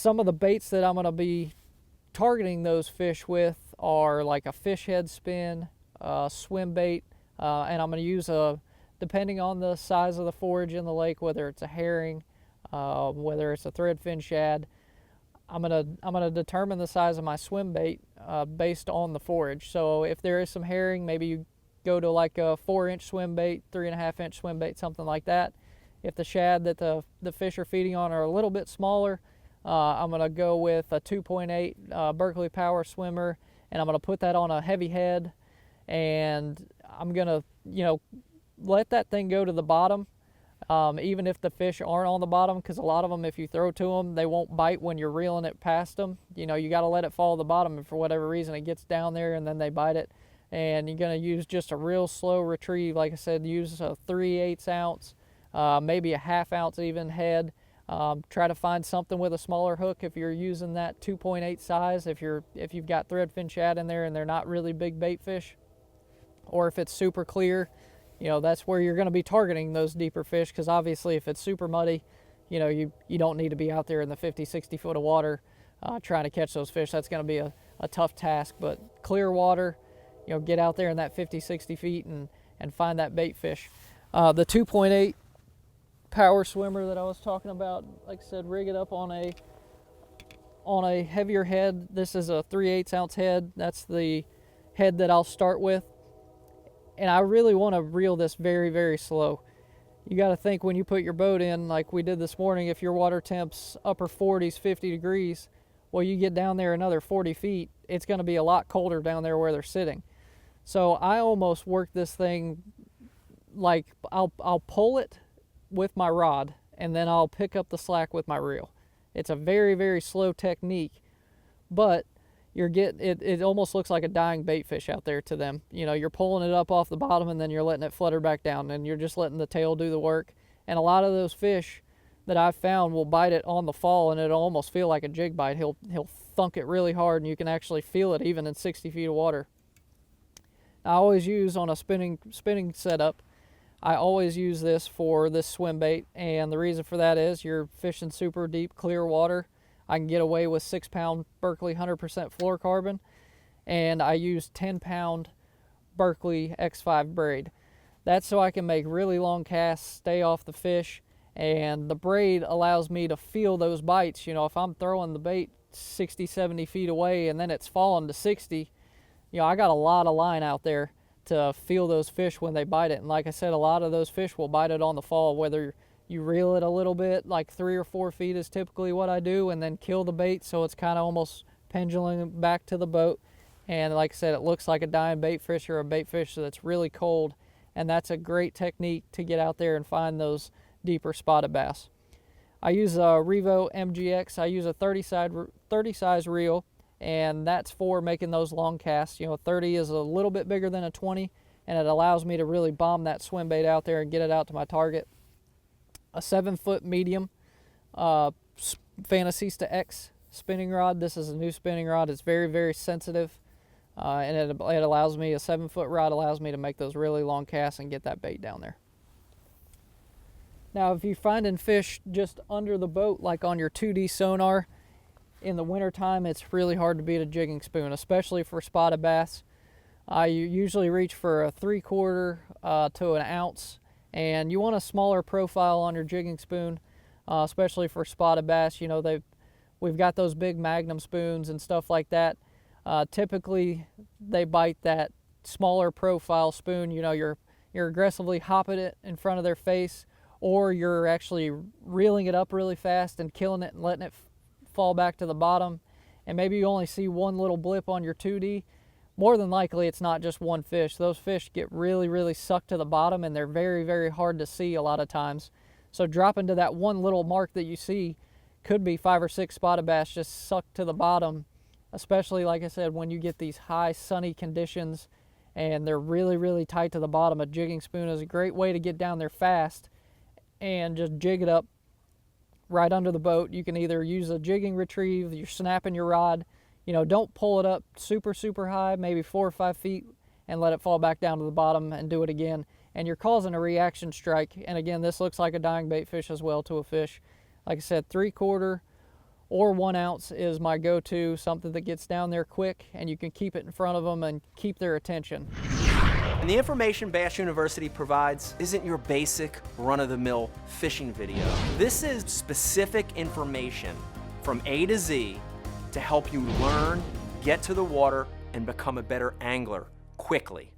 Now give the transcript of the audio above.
Some of the baits that I'm going to be targeting those fish with are like a fish head spin, swim bait, and I'm going to use depending on the size of the forage in the lake, whether it's a herring, whether it's a threadfin shad, I'm gonna determine the size of my swim bait based on the forage. So if there is some herring, maybe you go to like a 4-inch swim bait, 3.5-inch swim bait, something like that. If the shad that the fish are feeding on are a little bit smaller, I'm gonna go with a 2.8 Berkeley Power Swimmer, and I'm gonna put that on a heavy head, and I'm gonna, let that thing go to the bottom. Even if the fish aren't on the bottom, because a lot of them, if you throw to them, they won't bite when you're reeling it past them. You got to let it fall to the bottom, and for whatever reason it gets down there and then they bite it. And you're going to use just a real slow retrieve. Like I said, use a 3/8 ounce, maybe a 1/2 ounce even head. Try to find something with a smaller hook if you're using that 2.8 size, if you've got threadfin shad in there and they're not really big bait fish, or if it's super clear. That's where you're going to be targeting those deeper fish, because obviously if it's super muddy, you don't need to be out there in the 50-60 foot of water trying to catch those fish. That's going to be a tough task. But clear water, get out there in that 50-60 feet and find that bait fish. The 2.8 power swimmer that I was talking about, like I said, rig it up on a heavier head. This is a 3/8 ounce head. That's the head that I'll start with. And I really want to reel this very, very slow. You got to think, when you put your boat in, like we did this morning, if your water temp's upper 40s, 50 degrees, well, you get down there another 40 feet, it's going to be a lot colder down there where they're sitting. So I almost work this thing like I'll pull it with my rod, and then I'll pick up the slack with my reel. It's a very, very slow technique, but it almost looks like a dying bait fish out there to them. You're pulling it up off the bottom, and then you're letting it flutter back down, and you're just letting the tail do the work. And a lot of those fish that I've found will bite it on the fall, and it'll almost feel like a jig bite. He'll thunk it really hard, and you can actually feel it even in 60 feet of water. I always use, on a spinning setup, I always use this for this swim bait, and the reason for that is you're fishing super deep, clear water. I can get away with 6-pound Berkeley 100% fluorocarbon, and I use 10-pound Berkeley X5 braid. That's so I can make really long casts, stay off the fish, and the braid allows me to feel those bites. If I'm throwing the bait 60, 70 feet away and then it's falling to 60, I got a lot of line out there to feel those fish when they bite it. And like I said, a lot of those fish will bite it on the fall, whether you reel it a little bit, like 3 or 4 feet is typically what I do, and then kill the bait so it's kind of almost pendulum back to the boat. And like I said, it looks like a dying bait fish or a bait fish that's really cold, and that's a great technique to get out there and find those deeper spotted bass. I use a Revo MGX. I use a 30 size reel, and that's for making those long casts. 30 is a little bit bigger than a 20, and it allows me to really bomb that swim bait out there and get it out to my target. A 7-foot medium Fantasista X spinning rod. This is a new spinning rod. It's very, very sensitive, and it allows me, a 7-foot rod allows me to make those really long casts and get that bait down there. Now, if you're finding fish just under the boat, like on your 2D sonar, in the wintertime, it's really hard to beat a jigging spoon, especially for spotted bass. I usually reach for a 3/4 to an ounce. And you want a smaller profile on your jigging spoon, especially for spotted bass. We've got those big Magnum spoons and stuff like that. Typically, they bite that smaller profile spoon. You're aggressively hopping it in front of their face, or you're actually reeling it up really fast and killing it and letting it fall back to the bottom. And maybe you only see one little blip on your 2D. More than likely, it's not just one fish. Those fish get really, really sucked to the bottom, and they're very, very hard to see a lot of times. So dropping to that one little mark that you see could be 5 or 6 spotted bass just sucked to the bottom, especially, like I said, when you get these high sunny conditions and they're really, really tight to the bottom. A jigging spoon is a great way to get down there fast and just jig it up right under the boat. You can either use a jigging retrieve, you're snapping your rod. Don't pull it up super, super high, maybe 4 or 5 feet, and let it fall back down to the bottom and do it again. And you're causing a reaction strike. And again, this looks like a dying bait fish as well to a fish. Like I said, 3/4 or 1 ounce is my go-to, something that gets down there quick and you can keep it in front of them and keep their attention. And the information Bass University provides isn't your basic run-of-the-mill fishing video. This is specific information from A to Z to help you learn, get to the water, and become a better angler quickly.